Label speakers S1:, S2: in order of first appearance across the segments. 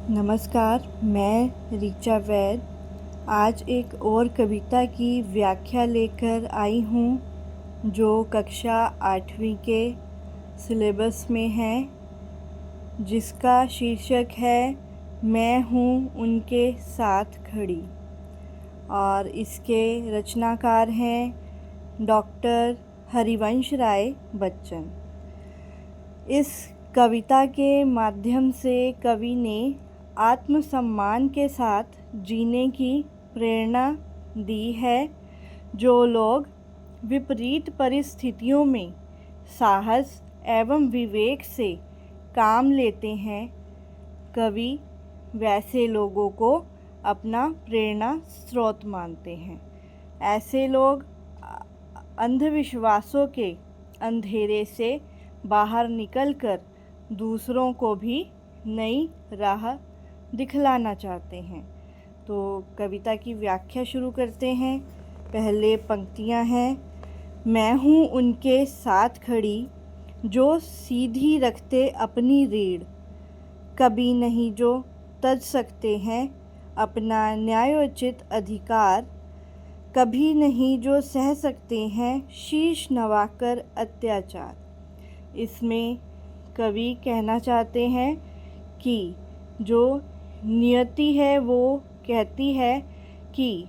S1: नमस्कार, मैं ऋचा वैद आज एक और कविता की व्याख्या लेकर आई हूँ जो कक्षा 8वीं के सिलेबस में है, जिसका शीर्षक है मैं हूँ उनके साथ खड़ी। और इसके रचनाकार हैं डॉक्टर हरिवंश राय बच्चन। इस कविता के माध्यम से कवि ने आत्मसम्मान के साथ जीने की प्रेरणा दी है। जो लोग विपरीत परिस्थितियों में साहस एवं विवेक से काम लेते हैं, कवि वैसे लोगों को अपना प्रेरणा स्रोत मानते हैं। ऐसे लोग अंधविश्वासों के अंधेरे से बाहर निकलकर दूसरों को भी नई राह दिखलाना चाहते हैं। तो कविता की व्याख्या शुरू करते हैं। पहले पंक्तियां हैं। मैं हूँ उनके साथ खड़ी जो सीधी रखते अपनी रीढ़, कभी नहीं जो तज सकते हैं अपना न्यायोचित अधिकार, कभी नहीं जो सह सकते हैं शीश नवाकर अत्याचार। इसमें कवि कहना चाहते हैं कि जो नियति है वो कहती है कि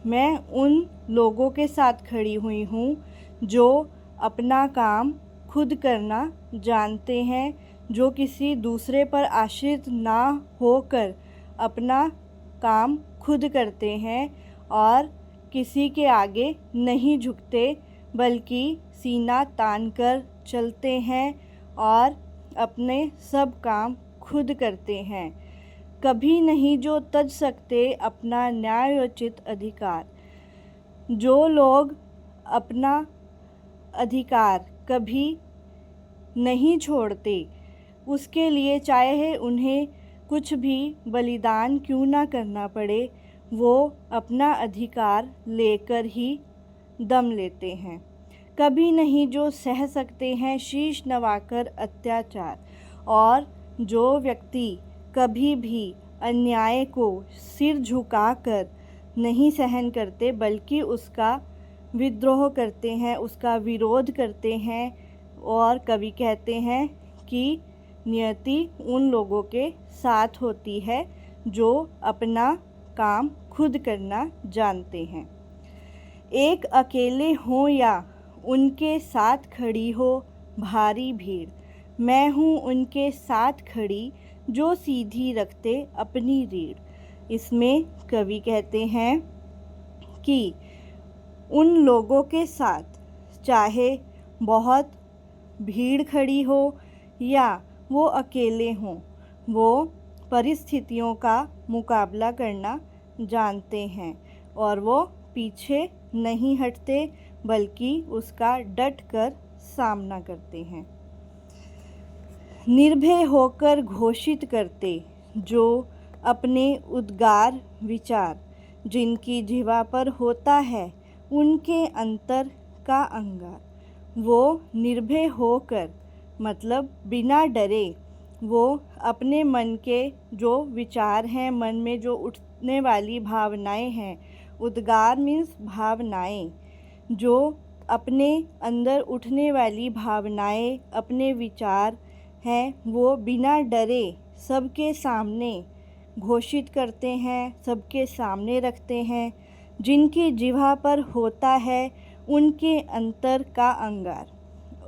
S1: मैं उन लोगों के साथ खड़ी हुई हूँ जो अपना काम खुद करना जानते हैं, जो किसी दूसरे पर आश्रित ना होकर अपना काम खुद करते हैं और किसी के आगे नहीं झुकते, बल्कि सीना तान कर चलते हैं और अपने सब काम खुद करते हैं। कभी नहीं जो तज सकते अपना न्यायोचित अधिकार। जो लोग अपना अधिकार कभी नहीं छोड़ते, उसके लिए चाहे उन्हें कुछ भी बलिदान क्यों ना करना पड़े, वो अपना अधिकार लेकर ही दम लेते हैं। कभी नहीं जो सह सकते हैं शीश नवाकर अत्याचार। और जो व्यक्ति कभी भी अन्याय को सिर झुकाकर नहीं सहन करते, बल्कि उसका विद्रोह करते हैं, उसका विरोध करते हैं। और कवि कहते हैं कि नियति उन लोगों के साथ होती है जो अपना काम खुद करना जानते हैं। एक अकेले हो या उनके साथ खड़ी हो भारी भीड़, मैं हूँ उनके साथ खड़ी जो सीधी रखते अपनी रीढ़। इसमें कवि कहते हैं कि उन लोगों के साथ चाहे बहुत भीड़ खड़ी हो या वो अकेले हों, वो परिस्थितियों का मुकाबला करना जानते हैं और वो पीछे नहीं हटते, बल्कि उसका डट कर सामना करते हैं। निर्भय होकर घोषित करते जो अपने उद्गार विचार, जिनकी जिह्वा पर होता है उनके अंतर का अंगार। वो निर्भय होकर मतलब बिना डरे, वो अपने मन के जो विचार हैं, मन में जो उठने वाली भावनाएं हैं, उद्गार मीन्स भावनाएं, जो अपने अंदर उठने वाली भावनाएं, अपने विचार हैं, वो बिना डरे सबके सामने घोषित करते हैं, सबके सामने रखते हैं। जिनकी जिह्वा पर होता है उनके अंतर का अंगार।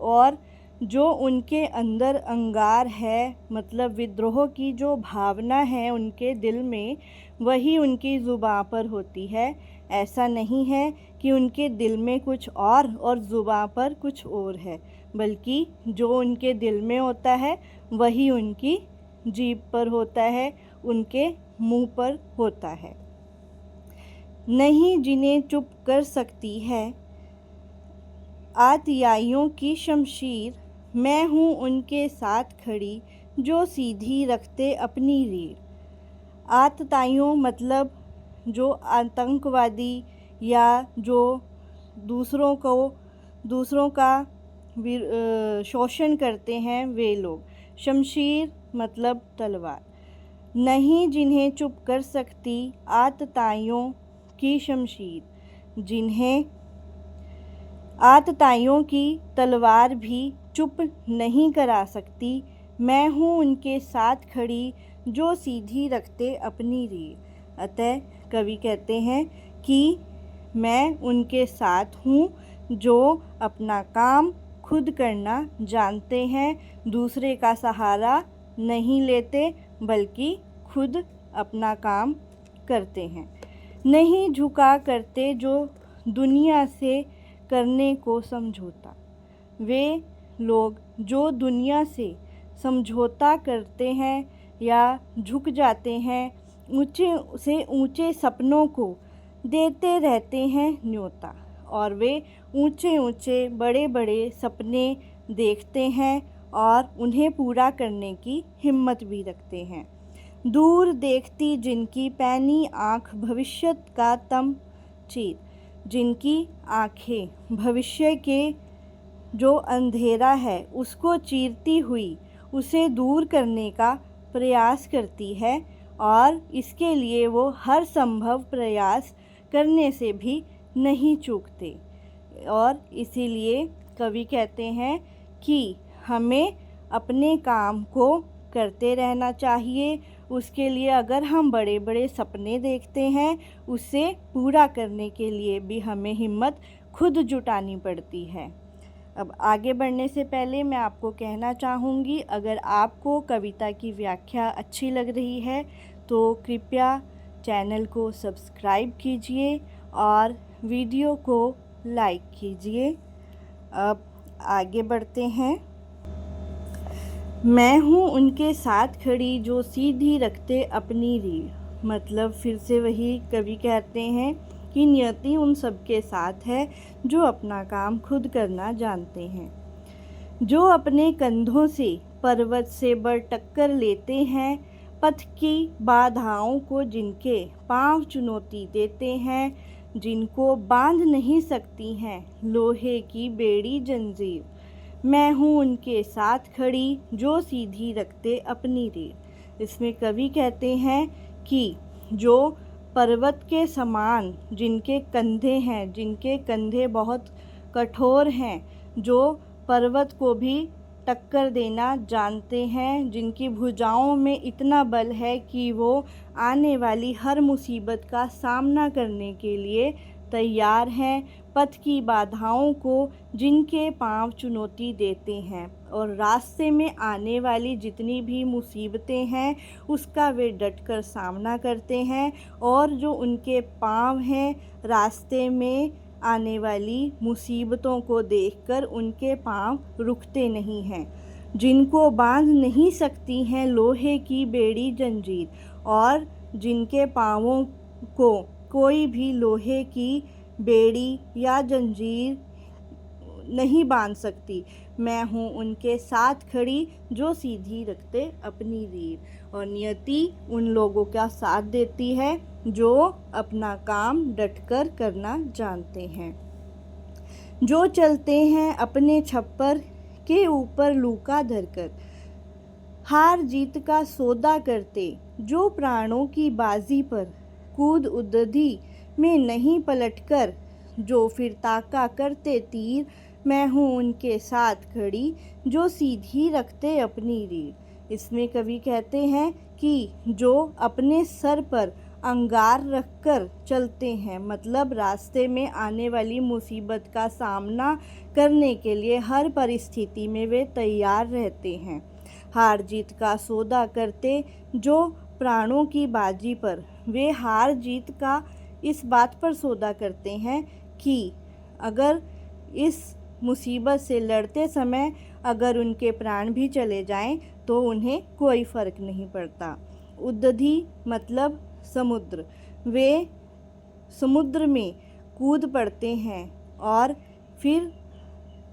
S1: और जो उनके अंदर अंगार है, मतलब विद्रोह की जो भावना है उनके दिल में, वही उनकी ज़ुबान पर होती है। ऐसा नहीं है कि उनके दिल में कुछ और ज़ुबान पर कुछ और है, बल्कि जो उनके दिल में होता है वही उनकी जीभ पर होता है, उनके मुंह पर होता है। नहीं जिन्हें चुप कर सकती है आतियाइयों की शमशीर, मैं हूँ उनके साथ खड़ी जो सीधी रखते अपनी रीढ़। आतताइयों मतलब जो आतंकवादी या जो दूसरों का शोषण करते हैं वे लोग। शमशीर मतलब तलवार। नहीं जिन्हें चुप कर सकती आतताइयों की शमशीर, जिन्हें आतताइयों की तलवार भी चुप नहीं करा सकती। मैं हूँ उनके साथ खड़ी जो सीधी रखते अपनी रीढ़। अतः कवि कहते हैं कि मैं उनके साथ हूँ जो अपना काम खुद करना जानते हैं, दूसरे का सहारा नहीं लेते बल्कि खुद अपना काम करते हैं। नहीं झुका करते जो दुनिया से करने को समझौता, वे लोग जो दुनिया से समझौता करते हैं या झुक जाते हैं, ऊंचे से ऊंचे सपनों को देते रहते हैं न्योता, और वे ऊंचे ऊंचे बड़े बड़े सपने देखते हैं और उन्हें पूरा करने की हिम्मत भी रखते हैं। दूर देखती जिनकी पैनी आँख भविष्य का तम चीर, जिनकी आँखें भविष्य के जो अंधेरा है उसको चीरती हुई उसे दूर करने का प्रयास करती है, और इसके लिए वो हर संभव प्रयास करने से भी नहीं चूकते। और इसीलिए कवि कहते हैं कि हमें अपने काम को करते रहना चाहिए। उसके लिए अगर हम बड़े बड़े सपने देखते हैं, उसे पूरा करने के लिए भी हमें हिम्मत खुद जुटानी पड़ती है। अब आगे बढ़ने से पहले मैं आपको कहना चाहूँगी, अगर आपको कविता की व्याख्या अच्छी लग रही है तो कृपया चैनल को सब्सक्राइब कीजिए और वीडियो को लाइक कीजिए। अब आगे बढ़ते हैं। मैं हूँ उनके साथ खड़ी जो सीधी रखते अपनी रीढ़, मतलब फिर से वही कवि कहते हैं कि नियति उन सबके साथ है जो अपना काम खुद करना जानते हैं, जो अपने कंधों से पर्वत से बढ़ टक्कर लेते हैं, पथ की बाधाओं को जिनके पांव चुनौती देते हैं, जिनको बांध नहीं सकती हैं लोहे की बेड़ी जंजीर। मैं हूँ उनके साथ खड़ी जो सीधी रखते अपनी रीढ़। इसमें कवि कहते हैं कि जो पर्वत के समान जिनके कंधे हैं, जिनके कंधे बहुत कठोर हैं, जो पर्वत को भी टक्कर देना जानते हैं, जिनकी भुजाओं में इतना बल है कि वो आने वाली हर मुसीबत का सामना करने के लिए तैयार हैं, पथ की बाधाओं को जिनके पांव चुनौती देते हैं, और रास्ते में आने वाली जितनी भी मुसीबतें हैं उसका वे डटकर सामना करते हैं, और जो उनके पांव हैं रास्ते में आने वाली मुसीबतों को देखकर उनके पांव रुकते नहीं हैं, जिनको बांध नहीं सकती हैं लोहे की बेड़ी जंजीर, और जिनके पांवों को कोई भी लोहे की बेड़ी या जंजीर नहीं बांध सकती। मैं हूँ उनके साथ खड़ी जो सीधी रखते अपनी रीढ़, और नियति उन लोगों का साथ देती है जो अपना काम डटकर करना जानते हैं, जो चलते हैं अपने छप्पर के ऊपर लूका धरकर, हार जीत का सौदा करते, जो प्राणों की बाजी पर कूद उद्यति में नहीं पलटकर, जो फिर ताका करते तीर। मैं हूँ उनके साथ खड़ी जो सीधी रखते अपनी रीढ़। इसमें कवि कहते हैं कि जो अपने सर पर अंगार रखकर चलते हैं, मतलब रास्ते में आने वाली मुसीबत का सामना करने के लिए हर परिस्थिति में वे तैयार रहते हैं। हार जीत का सौदा करते, जो प्राणों की बाजी पर, वे हार जीत का इस बात पर सौदा करते हैं कि अगर इस मुसीबत से लड़ते समय अगर उनके प्राण भी चले जाएं तो उन्हें कोई फ़र्क नहीं पड़ता। उद्दधि मतलब समुद्र, वे समुद्र में कूद पड़ते हैं, और फिर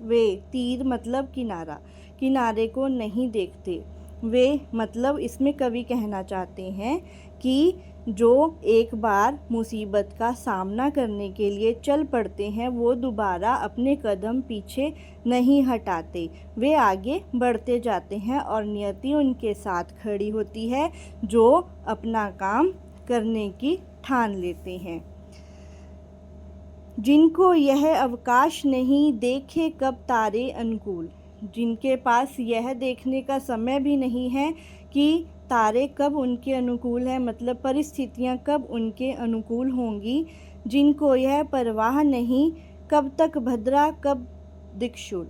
S1: वे तीर मतलब किनारा, किनारे को नहीं देखते। वे मतलब इसमें कवि कहना चाहते हैं कि जो एक बार मुसीबत का सामना करने के लिए चल पड़ते हैं वो दोबारा अपने कदम पीछे नहीं हटाते, वे आगे बढ़ते जाते हैं और नियति उनके साथ खड़ी होती है जो अपना काम करने की ठान लेते हैं। जिनको यह अवकाश नहीं देखे कब तारे अनुकूल, जिनके पास यह देखने का समय भी नहीं है कि तारे कब उनके अनुकूल हैं, मतलब परिस्थितियां कब उनके अनुकूल होंगी। जिनको यह परवाह नहीं कब तक भद्रा कब दिक्षुल,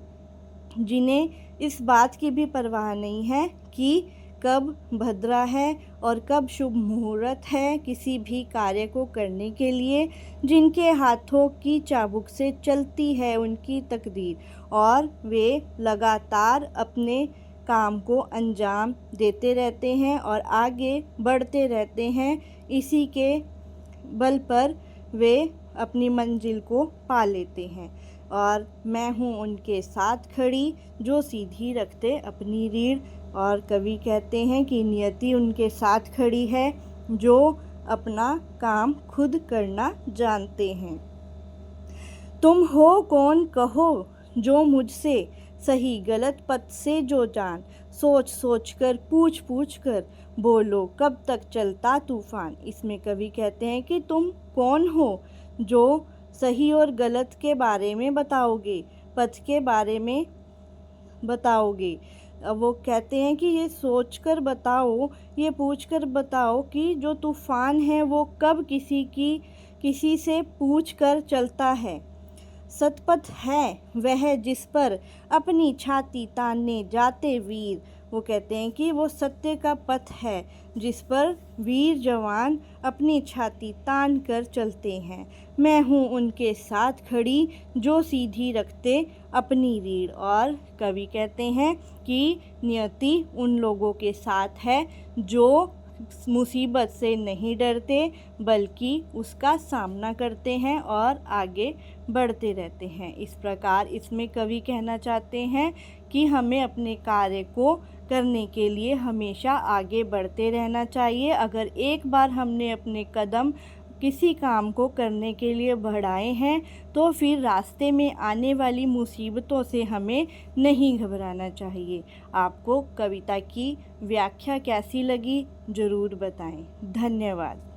S1: जिन्हें इस बात की भी परवाह नहीं है कि कब भद्रा है और कब शुभ मुहूर्त है किसी भी कार्य को करने के लिए। जिनके हाथों की चाबुक से चलती है उनकी तकदीर और वे लगातार अपने काम को अंजाम देते रहते हैं और आगे बढ़ते रहते हैं। इसी के बल पर वे अपनी मंजिल को पा लेते हैं। और मैं हूँ उनके साथ खड़ी जो सीधी रखते अपनी रीढ़। और कवि कहते हैं कि नियति उनके साथ खड़ी है जो अपना काम खुद करना जानते हैं। तुम हो कौन कहो जो मुझसे सही गलत पथ से जो जान, सोच सोच कर पूछ पूछ कर बोलो कब तक चलता तूफान। इसमें कवि कहते हैं कि तुम कौन हो जो सही और गलत के बारे में बताओगे, पथ के बारे में बताओगे। वो कहते हैं कि ये सोचकर बताओ, ये पूछकर बताओ कि जो तूफान है वो कब किसी से पूछ कर चलता है। सतपथ है वह जिस पर अपनी छाती तानने जाते वीर। वो कहते हैं कि वो सत्य का पथ है जिस पर वीर जवान अपनी छाती तान कर चलते हैं। मैं हूँ उनके साथ खड़ी जो सीधी रखते अपनी रीढ़। और कवि कहते हैं कि नियति उन लोगों के साथ है जो मुसीबत से नहीं डरते बल्कि उसका सामना करते हैं और आगे बढ़ते रहते हैं। इस प्रकार इसमें कवि कहना चाहते हैं कि हमें अपने कार्य को करने के लिए हमेशा आगे बढ़ते रहना चाहिए। अगर एक बार हमने अपने कदम किसी काम को करने के लिए बढ़ाए हैं तो फिर रास्ते में आने वाली मुसीबतों से हमें नहीं घबराना चाहिए। आपको कविता की व्याख्या कैसी लगी ज़रूर बताएं। धन्यवाद।